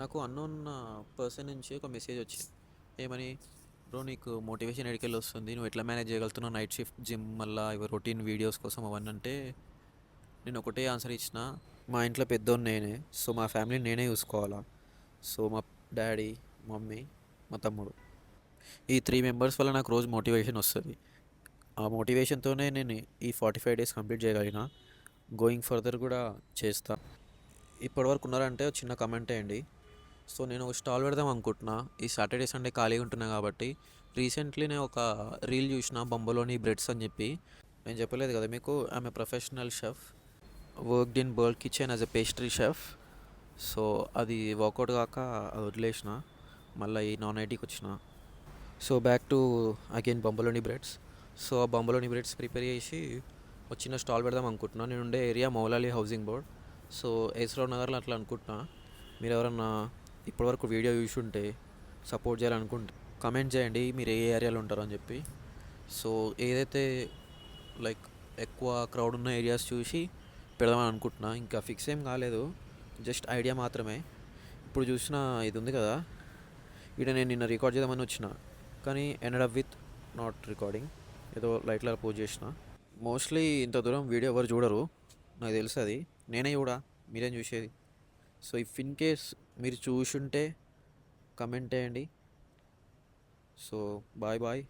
నాకు unknown person నుంచి ఒక మెసేజ్ వచ్చింది. ఏమని, బ్రో నీకు మోటివేషన్ ఎడికెళ్ళి వస్తుంది, నువ్వు ఎట్లా మేనేజ్ చేయగలుగుతున్నావు నైట్ షిఫ్ట్ జిమ్ మళ్ళీ ఇవి రొటీన్ వీడియోస్ కోసం అవన్నీ అంటే, నేను ఒకటే ఆన్సర్ ఇచ్చిన, మా ఇంట్లో పెద్దోడు నేనే, సో మా ఫ్యామిలీని నేనే చూసుకోవాలా. సో మా డాడీ, మమ్మీ, మా తమ్ముడు, ఈ 3 మెంబర్స్ వల్ల నాకు రోజు మోటివేషన్ వస్తుంది. ఆ మోటివేషన్తోనే నేను ఈ 45 డేస్ కంప్లీట్ చేయగలిగిన. గోయింగ్ ఫర్దర్ కూడా చేస్తా. ఇప్పటివరకు ఉన్నారంటే ఒక చిన్న కమెంట్ వేయండి. సో నేను ఒక స్టాల్ పెడదాం అనుకుంటున్నా. ఈ సాటర్డే సండే ఖాళీగా ఉంటున్నా కాబట్టి. రీసెంట్లీ నేను ఒక రీల్ చూసిన, బొంబలోని బ్రెడ్స్ అని చెప్పి. నేను చెప్పలేదు కదా మీకు, I'm a professional chef, worked in bird kitchen as a pastry chef. So అది వర్కౌట్ కాక అది వదిలేసిన, మళ్ళీ ఈ నాన్ ఐటీకి వచ్చిన. So back to again bomboloni breads. So ఆ బొంబలోని బ్రెడ్స్ ప్రిపేర్ చేసి ఒక చిన్న స్టాల్ పెడదాం అనుకుంటున్నా. నేను ఉండే area Moulali housing board. So ఏస్రావు నగర్లో అట్లా అనుకుంటున్నా. మీరు ఎవరన్నా ఇప్పటివరకు వీడియో చూసి ఉంటే సపోర్ట్ చేయాలనుకుంటే కమెంట్ చేయండి మీరు ఏ ఏరియాలో ఉంటారో అని చెప్పి. సో ఏదైతే లైక్ ఎక్కువ క్రౌడ్ ఉన్న ఏరియాస్ చూసి పెడదామని అనుకుంటున్నా. ఇంకా ఫిక్స్ ఏం కాలేదు, జస్ట్ ఐడియా మాత్రమే. ఇప్పుడు చూసిన ఇది ఉంది కదా, ఇక్కడ నేను నిన్న రికార్డ్ చేద్దామని వచ్చిన, కానీ ended up with not recording. ఏదో లైట్లో పోజ్ చేసిన. మోస్ట్లీ ఇంత దూరం వీడియో ఎవరు చూడరు, నాకు తెలుసు అది. నేనే చూడా, మీరేం చూసేది. సో ఇఫ్ ఇన్ కేస్ మీరు చూసుంటే కమెంట్ చేయండి. So bye bye.